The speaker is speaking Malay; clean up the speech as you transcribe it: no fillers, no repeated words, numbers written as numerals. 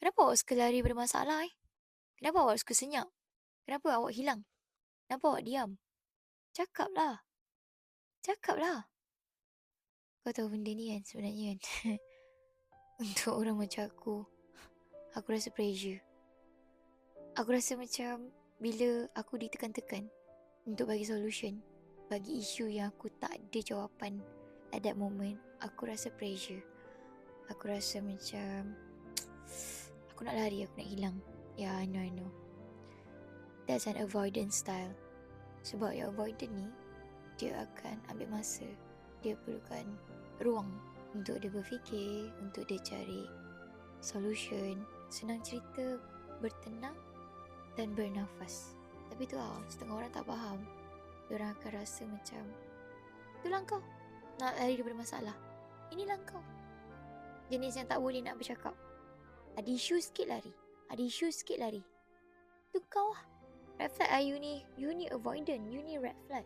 Kenapa awak suka lari daripada masalah Kenapa awak suka senyap? Kenapa awak hilang? Kenapa awak diam? Cakaplah. Cakaplah. Kau tahu benda ni kan sebenarnya kan. Untuk orang macam aku rasa pressure. Aku rasa macam bila aku ditekan-tekan untuk bagi solution, bagi isu yang aku tak ada jawapan at that moment, aku rasa pressure. Aku rasa macam aku nak lari, aku nak hilang. Yeah, I know. That's an avoidance style. Sebab yang avoidant ni, dia akan ambil masa. Dia perlukan ruang untuk dia berfikir, untuk dia cari solution. Senang cerita, bertenang dan bernafas. Tapi tu lah, setengah orang tak faham. Diorang akan rasa macam, itulah kau nak lari daripada masalah. Inilah kau jenis yang tak boleh nak bercakap. Ada isu sikit lari. Ada isu sikit lari. Tu kau lah. Red flag lah you ni. You ni avoidant. You ni red flag.